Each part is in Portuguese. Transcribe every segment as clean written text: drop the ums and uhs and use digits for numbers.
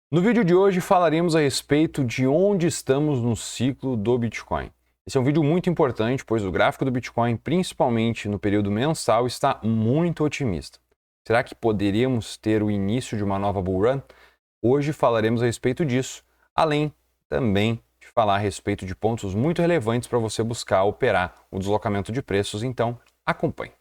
No vídeo de hoje falaremos a respeito de onde estamos no ciclo do Bitcoin. Esse é um vídeo muito importante, pois o gráfico do Bitcoin, principalmente no período mensal, está muito otimista. Será que poderíamos ter o início de uma nova bull run? Hoje falaremos a respeito disso, além também de falar a respeito de pontos muito relevantes para você buscar operar o deslocamento de preços, então acompanhe.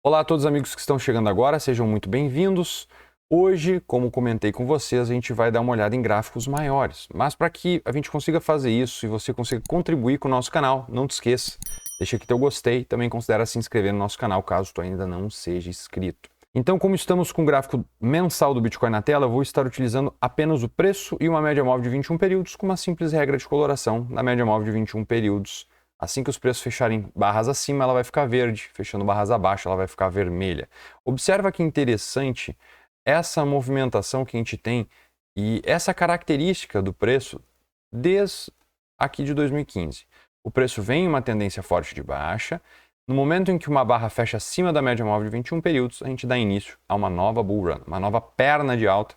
Olá a todos os amigos que estão chegando agora, sejam muito bem-vindos. Hoje, como comentei com vocês, a gente vai dar uma olhada em gráficos maiores. Mas para que a gente consiga fazer isso e você consiga contribuir com o nosso canal, não te esqueça, deixa aqui teu gostei, também considera se inscrever no nosso canal caso tu ainda não seja inscrito. Então, como estamos com o gráfico mensal do Bitcoin na tela, eu vou estar utilizando apenas o preço e uma média móvel de 21 períodos com uma simples regra de coloração na média móvel de 21 períodos. Assim que os preços fecharem barras acima, ela vai ficar verde, fechando barras abaixo, ela vai ficar vermelha. Observa que interessante essa movimentação que a gente tem e essa característica do preço desde aqui de 2015. O preço vem em uma tendência forte de baixa. No momento em que uma barra fecha acima da média móvel de 21 períodos, a gente dá início a uma nova bull run, uma nova perna de alta,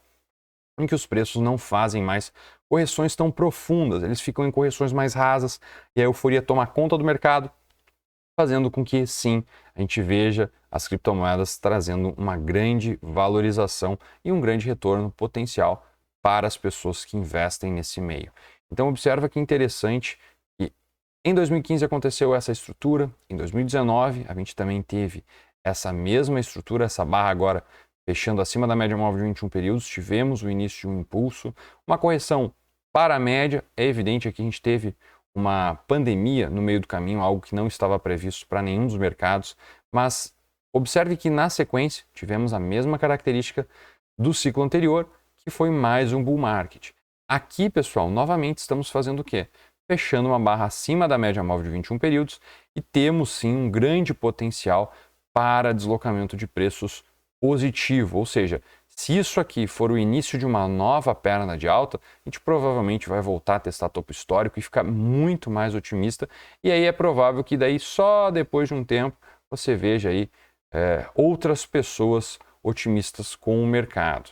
em que os preços não fazem mais correções tão profundas, eles ficam em correções mais rasas e a euforia toma conta do mercado, fazendo com que, sim, a gente veja as criptomoedas trazendo uma grande valorização e um grande retorno potencial para as pessoas que investem nesse meio. Então, observa que interessante que em 2015 aconteceu essa estrutura, em 2019 a gente também teve essa mesma estrutura, essa barra agora fechando acima da média móvel de 21 períodos, tivemos o início de um impulso, uma correção para a média. É evidente que a gente teve uma pandemia no meio do caminho, algo que não estava previsto para nenhum dos mercados, mas observe que na sequência tivemos a mesma característica do ciclo anterior, que foi mais um bull market. Aqui, pessoal, novamente estamos fazendo o quê? Fechando uma barra acima da média móvel de 21 períodos e temos sim um grande potencial para deslocamento de preços positivo, ou seja, se isso aqui for o início de uma nova perna de alta, a gente provavelmente vai voltar a testar topo histórico e ficar muito mais otimista, e aí é provável que daí só depois de um tempo você veja aí outras pessoas otimistas com o mercado.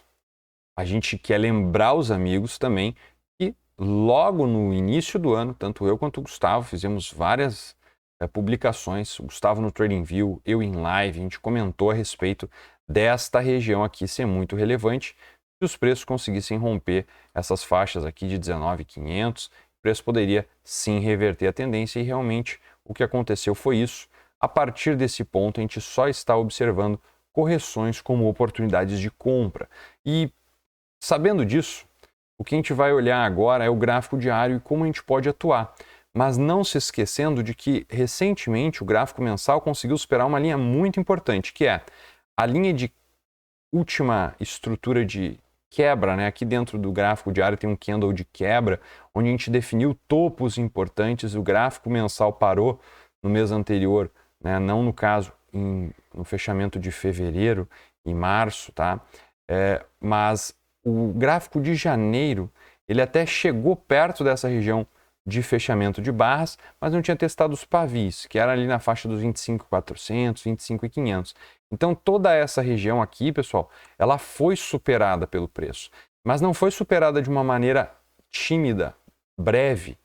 A gente quer lembrar os amigos também que logo no início do ano, tanto eu quanto o Gustavo fizemos várias publicações, o Gustavo no TradingView, eu em live, a gente comentou a respeito desta região aqui ser muito relevante. Se os preços conseguissem romper essas faixas aqui de 19.500, o preço poderia sim reverter a tendência e realmente o que aconteceu foi isso. A partir desse ponto, a gente só está observando correções como oportunidades de compra. E sabendo disso, o que a gente vai olhar agora é o gráfico diário e como a gente pode atuar. Mas não se esquecendo de que recentemente o gráfico mensal conseguiu superar uma linha muito importante, que é a linha de última estrutura de quebra, né? Aqui dentro do gráfico diário tem um candle de quebra, onde a gente definiu topos importantes. O gráfico mensal parou no mês anterior, né? Não no caso no fechamento de fevereiro e março, tá? Mas o gráfico de janeiro, ele até chegou perto dessa região de fechamento de barras, mas não tinha testado os pavis, que era ali na faixa dos 25.400, 25.500. Então toda essa região aqui, pessoal, ela foi superada pelo preço, mas não foi superada de uma maneira tímida, breve.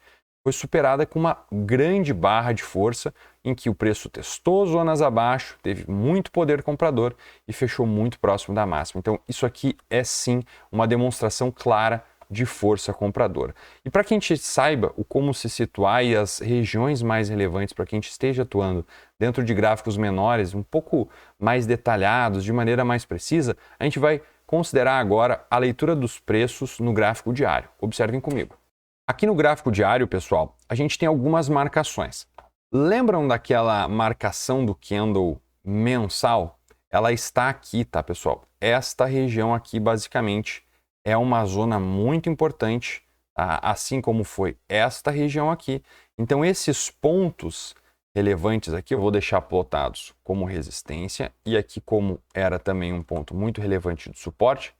Foi superada com uma grande barra de força em que o preço testou zonas abaixo, teve muito poder comprador e fechou muito próximo da máxima. Então isso aqui é sim uma demonstração clara de força compradora. E para que a gente saiba o como se situar e as regiões mais relevantes para que a gente esteja atuando dentro de gráficos menores, um pouco mais detalhados, de maneira mais precisa, a gente vai considerar agora a leitura dos preços no gráfico diário. Observem comigo. Aqui no gráfico diário, pessoal, a gente tem algumas marcações. Lembram daquela marcação do candle mensal? Ela está aqui, tá, pessoal? Esta região aqui, basicamente, é uma zona muito importante, assim como foi esta região aqui. Então, esses pontos relevantes aqui, eu vou deixar plotados como resistência e aqui como era também um ponto muito relevante de suporte,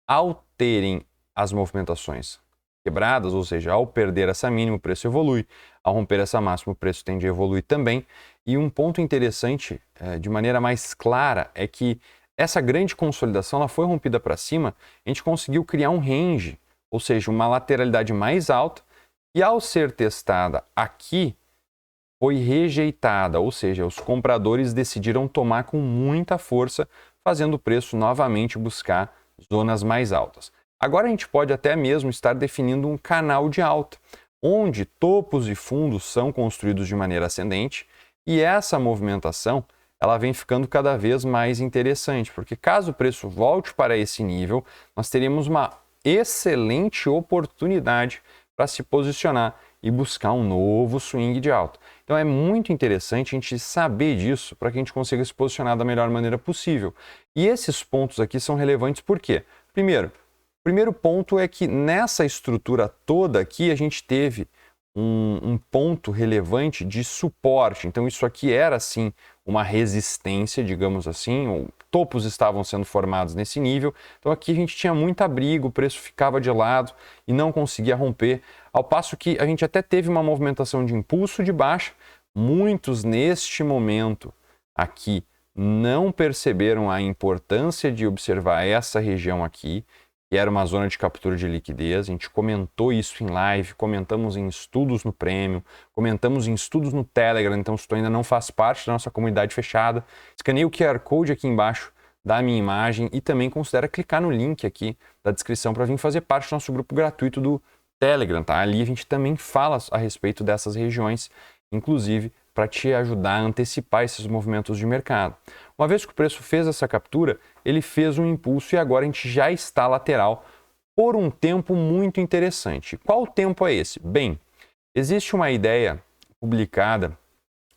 ao terem as movimentações quebradas, ou seja, ao perder essa mínima, o preço evolui, ao romper essa máxima, o preço tende a evoluir também. E um ponto interessante, de maneira mais clara, é que essa grande consolidação ela foi rompida para cima, a gente conseguiu criar um range, ou seja, uma lateralidade mais alta, e ao ser testada aqui, foi rejeitada, ou seja, os compradores decidiram tomar com muita força, fazendo o preço novamente buscar zonas mais altas. Agora a gente pode até mesmo estar definindo um canal de alta, onde topos e fundos são construídos de maneira ascendente, e essa movimentação ela vem ficando cada vez mais interessante, porque caso o preço volte para esse nível, nós teríamos uma excelente oportunidade para se posicionar e buscar um novo swing de alta. Então é muito interessante a gente saber disso para que a gente consiga se posicionar da melhor maneira possível. E esses pontos aqui são relevantes por quê? Primeiro ponto é que nessa estrutura toda aqui a gente teve um ponto relevante de suporte. Então isso aqui era sim uma resistência, digamos assim, topos estavam sendo formados nesse nível. Então aqui a gente tinha muito abrigo, o preço ficava de lado e não conseguia romper. Ao passo que a gente até teve uma movimentação de impulso de baixa. Muitos neste momento aqui não perceberam a importância de observar essa região aqui, que era uma zona de captura de liquidez. A gente comentou isso em live, comentamos em estudos no Premium, comentamos em estudos no Telegram. Então, se tu ainda não faz parte da nossa comunidade fechada, escaneia o QR Code aqui embaixo da minha imagem e também considera clicar no link aqui da descrição para vir fazer parte do nosso grupo gratuito do Telegram, tá? Ali a gente também fala a respeito dessas regiões, inclusive para te ajudar a antecipar esses movimentos de mercado. Uma vez que o preço fez essa captura, ele fez um impulso e agora a gente já está lateral por um tempo muito interessante. Qual tempo é esse? Bem, existe uma ideia publicada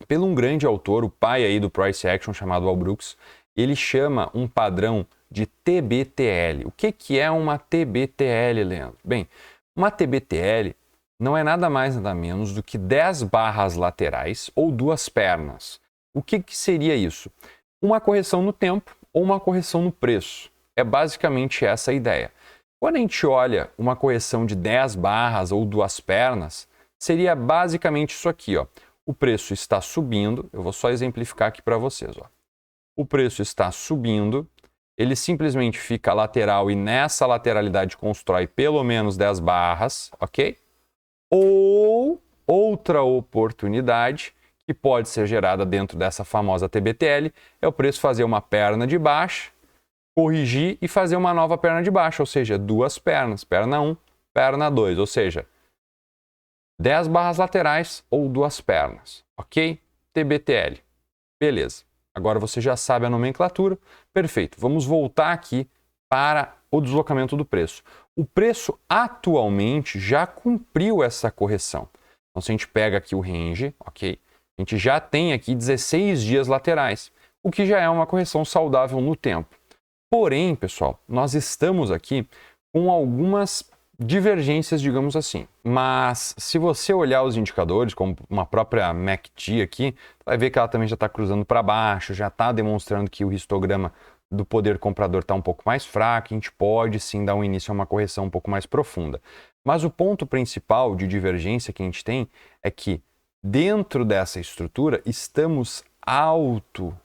por um grande autor, o pai aí do Price Action, chamado Al Brooks. Ele chama um padrão de TBTL. O que é uma TBTL, Leandro? Bem, uma TBTL não é nada mais nada menos do que 10 barras laterais ou duas pernas. O que seria isso? Uma correção no tempo ou uma correção no preço. É basicamente essa a ideia. Quando a gente olha uma correção de 10 barras ou duas pernas, seria basicamente isso aqui, ó. O preço está subindo, eu vou só exemplificar aqui para vocês, ó. O preço está subindo, ele simplesmente fica lateral e nessa lateralidade constrói pelo menos 10 barras, ok? Ou outra oportunidade que pode ser gerada dentro dessa famosa TBTL é o preço fazer uma perna de baixa, corrigir e fazer uma nova perna de baixa, ou seja, duas pernas, perna 1, perna 2, ou seja, 10 barras laterais ou duas pernas, ok? TBTL, beleza. Agora você já sabe a nomenclatura, perfeito. Vamos voltar aqui para o deslocamento do preço. O preço atualmente já cumpriu essa correção. Então, se a gente pega aqui o range, ok? A gente já tem aqui 16 dias laterais, o que já é uma correção saudável no tempo. Porém, pessoal, nós estamos aqui com algumas divergências, digamos assim. Mas se você olhar os indicadores, como uma própria MACD aqui, vai ver que ela também já está cruzando para baixo, já está demonstrando que o histograma do poder comprador está um pouco mais fraco, a gente pode sim dar um início a uma correção um pouco mais profunda. Mas o ponto principal de divergência que a gente tem é que dentro dessa estrutura estamos alto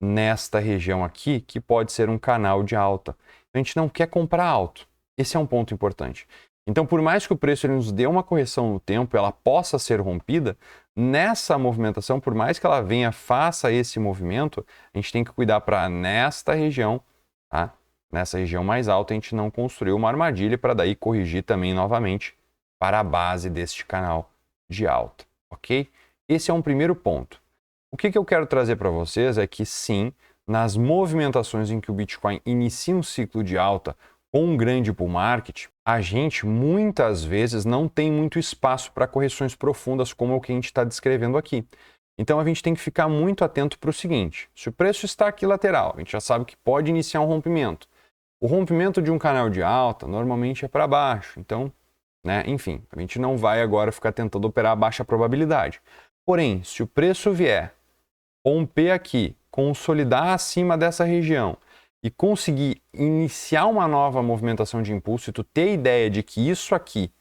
nesta região aqui, que pode ser um canal de alta. A gente não quer comprar alto. Esse é um ponto importante. Então, por mais que o preço ele nos dê uma correção no tempo, ela possa ser rompida, nessa movimentação, por mais que ela venha, faça esse movimento, a gente tem que cuidar para nesta região, tá? Nessa região mais alta, a gente não construir uma armadilha para daí corrigir também novamente para a base deste canal de alta, ok? Esse é um primeiro ponto. O que eu quero trazer para vocês é que sim, nas movimentações em que o Bitcoin inicia um ciclo de alta, com um grande bull market, a gente muitas vezes não tem muito espaço para correções profundas como o que a gente está descrevendo aqui. Então a gente tem que ficar muito atento para o seguinte: se o preço está aqui lateral, a gente já sabe que pode iniciar um rompimento. O rompimento de um canal de alta normalmente é para baixo, então, enfim, a gente não vai agora ficar tentando operar a baixa probabilidade. Porém, se o preço vier romper aqui, consolidar acima dessa região, e conseguir iniciar uma nova movimentação de impulso e tu ter a ideia de que isso aqui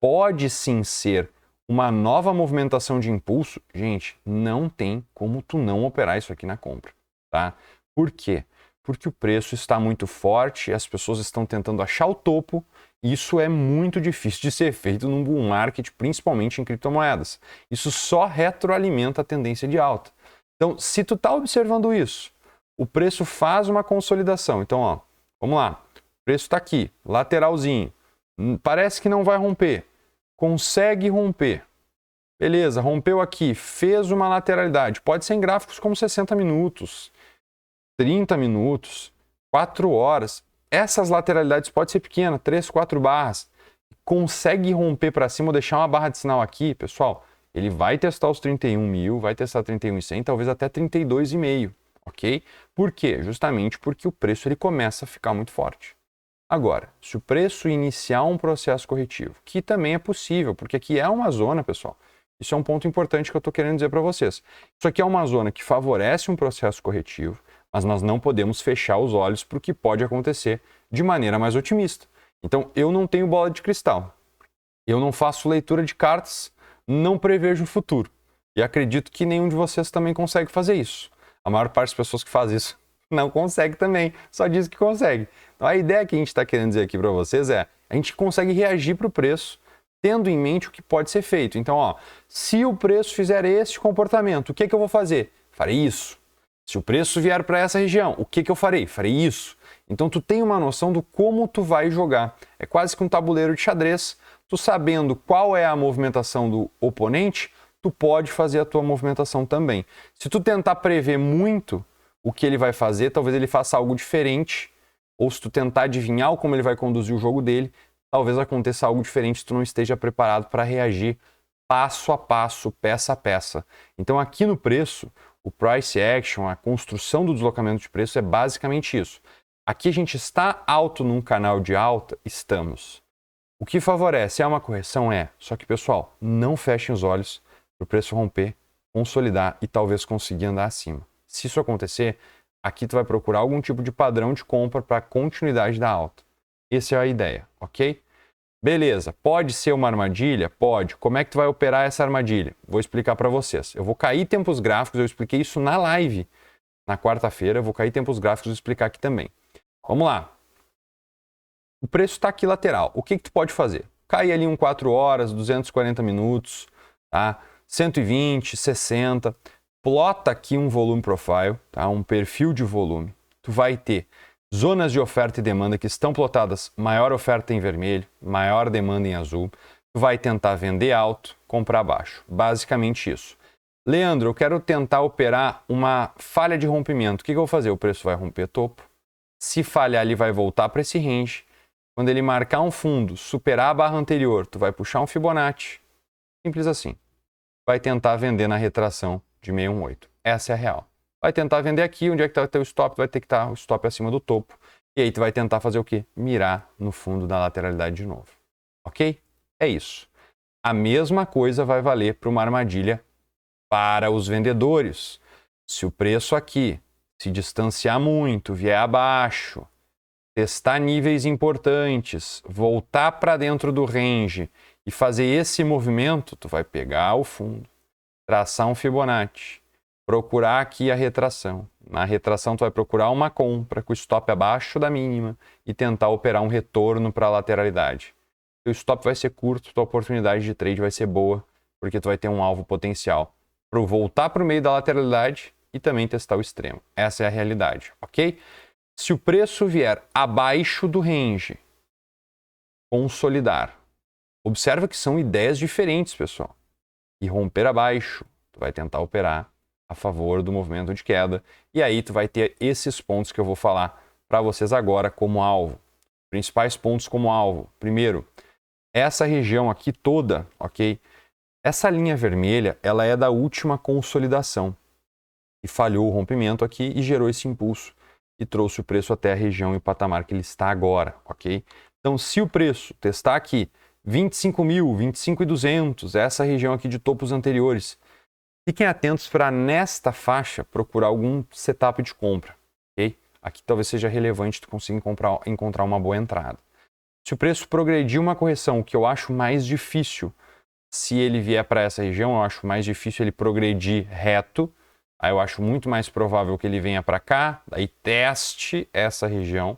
pode sim ser uma nova movimentação de impulso, gente, não tem como tu não operar isso aqui na compra, tá? Por quê? Porque o preço está muito forte, as pessoas estão tentando achar o topo, e isso é muito difícil de ser feito num bull market, principalmente em criptomoedas. Isso só retroalimenta a tendência de alta. Então, se tu está observando isso, o preço faz uma consolidação. Então, ó, vamos lá. O preço está aqui, lateralzinho. Parece que não vai romper. Consegue romper. Beleza, rompeu aqui, fez uma lateralidade. Pode ser em gráficos como 60 minutos, 30 minutos, 4 horas. Essas lateralidades podem ser pequenas, 3, 4 barras. Consegue romper para cima ou deixar uma barra de sinal aqui, pessoal, ele vai testar os 31 mil, vai testar 31.100, talvez até 32,5, ok? Por quê? Justamente porque o preço ele começa a ficar muito forte. Agora, se o preço iniciar um processo corretivo, que também é possível, porque aqui é uma zona, pessoal, isso é um ponto importante que eu estou querendo dizer para vocês. Isso aqui é uma zona que favorece um processo corretivo, mas nós não podemos fechar os olhos para o que pode acontecer de maneira mais otimista. Então, eu não tenho bola de cristal, eu não faço leitura de cartas, não prevejo o futuro. E acredito que nenhum de vocês também consegue fazer isso. A maior parte das pessoas que faz isso não consegue também, só diz que consegue. Então, a ideia que a gente está querendo dizer aqui para vocês é, a gente consegue reagir para o preço, tendo em mente o que pode ser feito. Então, ó, se o preço fizer esse comportamento, o que eu vou fazer? Farei isso. Se o preço vier para essa região, o que eu farei? Farei isso. Então, tu tem uma noção do como tu vai jogar. É quase que um tabuleiro de xadrez. Tu sabendo qual é a movimentação do oponente, tu pode fazer a tua movimentação também. Se tu tentar prever muito o que ele vai fazer, talvez ele faça algo diferente, ou se tu tentar adivinhar como ele vai conduzir o jogo dele, talvez aconteça algo diferente, tu não esteja preparado para reagir passo a passo, peça a peça. Então aqui no preço, o price action, a construção do deslocamento de preço é basicamente isso. Aqui a gente está alto num canal de alta? Estamos. O que favorece é uma correção? É. Só que, pessoal, não fechem os olhos para o preço romper, consolidar e talvez conseguir andar acima. Se isso acontecer, aqui tu vai procurar algum tipo de padrão de compra para a continuidade da alta. Essa é a ideia, ok? Beleza, pode ser uma armadilha? Pode. Como é que tu vai operar essa armadilha? Vou explicar para vocês. Eu vou cair tempos gráficos, eu expliquei isso na live na quarta-feira, eu vou cair tempos gráficos e explicar aqui também. Vamos lá. O preço está aqui lateral. O que tu pode fazer? Cair ali 4 horas, 240 minutos, tá? 120, 60. Plota aqui um volume profile, tá? Um perfil de volume. Tu vai ter zonas de oferta e demanda que estão plotadas, maior oferta em vermelho, maior demanda em azul. Tu vai tentar vender alto, comprar baixo. Basicamente isso. Leandro, eu quero tentar operar uma falha de rompimento. O que eu vou fazer? O preço vai romper topo. Se falhar, ele vai voltar para esse range. Quando ele marcar um fundo, superar a barra anterior, tu vai puxar um Fibonacci. Simples assim. Vai tentar vender na retração de 618. Essa é a real. Vai tentar vender aqui, onde é que está o teu stop, vai ter que estar o stop acima do topo. E aí tu vai tentar fazer o quê? Mirar no fundo da lateralidade de novo. Ok? É isso. A mesma coisa vai valer para uma armadilha para os vendedores. Se o preço aqui se distanciar muito, vier abaixo, testar níveis importantes, voltar para dentro do range e fazer esse movimento, tu vai pegar o fundo, traçar um Fibonacci, procurar aqui a retração. Na retração tu vai procurar uma compra com o stop abaixo da mínima e tentar operar um retorno para a lateralidade. O stop vai ser curto, tua oportunidade de trade vai ser boa, porque tu vai ter um alvo potencial para voltar para o meio da lateralidade e também testar o extremo. Essa é a realidade, ok? Se o preço vier abaixo do range, consolidar. Observa que são ideias diferentes, pessoal. E romper abaixo, tu vai tentar operar a favor do movimento de queda. E aí tu vai ter esses pontos que eu vou falar para vocês agora como alvo. Principais pontos como alvo. Primeiro, essa região aqui toda, ok? Essa linha vermelha, ela é da última consolidação. E falhou o rompimento aqui e gerou esse impulso e trouxe o preço até a região e o patamar que ele está agora, ok? Então, se o preço testar aqui 25 mil, 25.200, essa região aqui de topos anteriores, fiquem atentos para nesta faixa procurar algum setup de compra, ok? aqui talvez seja relevante tu conseguir encontrar uma boa entrada. Se o preço progredir uma correção, o que eu acho mais difícil, se ele vier para essa região, eu acho mais difícil ele progredir reto. Aí eu acho muito mais provável que ele venha para cá, daí teste essa região.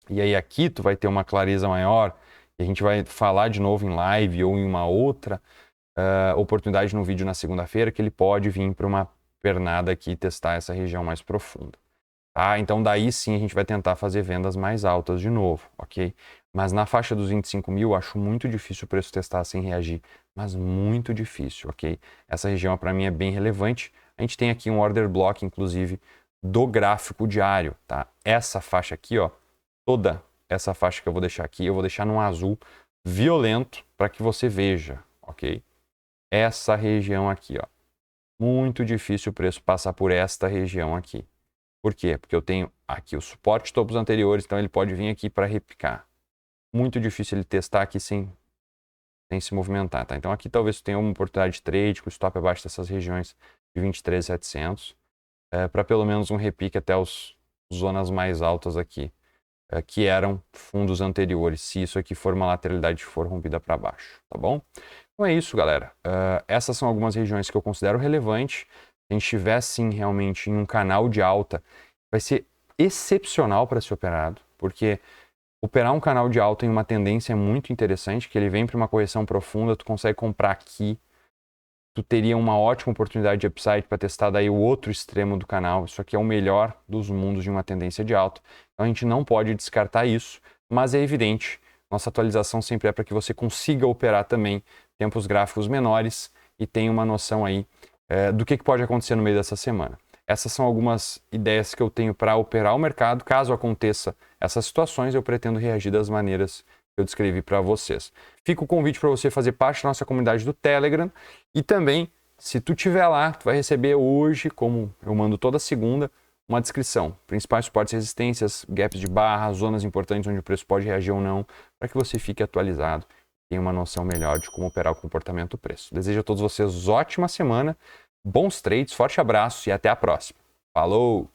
E aí aqui tu vai ter uma clareza maior, e a gente vai falar de novo em live ou em uma outra oportunidade no vídeo na segunda-feira, que ele pode vir para uma pernada aqui e testar essa região mais profunda. Tá? Então daí sim a gente vai tentar fazer vendas mais altas de novo, ok? Mas na faixa dos 25 mil, acho muito difícil o preço testar sem reagir, mas muito difícil, ok? Essa região para mim é bem relevante. A gente tem aqui um order block, inclusive, do gráfico diário, tá? Essa faixa aqui, ó, toda essa faixa que eu vou deixar aqui, eu vou deixar num azul violento para que você veja, ok? Essa região aqui, ó. Muito difícil o preço passar por esta região aqui. Por quê? Porque eu tenho aqui o suporte topos anteriores, então ele pode vir aqui para repicar. Muito difícil ele testar aqui sem se movimentar, tá? Então aqui talvez tenha uma oportunidade de trade com stop abaixo dessas regiões de 23.700, para pelo menos um repique até as zonas mais altas aqui, que eram fundos anteriores, se isso aqui for uma lateralidade que for rompida para baixo, tá bom? Então é isso, galera. Essas são algumas regiões que eu considero relevantes. Se a gente estiver, sim, realmente em um canal de alta, vai ser excepcional para ser operado, porque operar um canal de alta em uma tendência é muito interessante, que ele vem para uma correção profunda, tu consegue comprar aqui, tu teria uma ótima oportunidade de upside para testar daí o outro extremo do canal. Isso aqui é o melhor dos mundos de uma tendência de alta. Então a gente não pode descartar isso, mas é evidente, nossa atualização sempre é para que você consiga operar também tempos gráficos menores e tenha uma noção aí do que pode acontecer no meio dessa semana. Essas são algumas ideias que eu tenho para operar o mercado. Caso aconteça essas situações, eu pretendo reagir das maneiras que eu descrevi para vocês. Fica o convite para você fazer parte da nossa comunidade do Telegram e também, se tu tiver lá, tu vai receber hoje, como eu mando toda segunda, uma descrição, principais suportes e resistências, gaps de barra, zonas importantes onde o preço pode reagir ou não, para que você fique atualizado e tenha uma noção melhor de como operar o comportamento do preço. Desejo a todos vocês ótima semana, bons trades, forte abraço e até a próxima. Falou!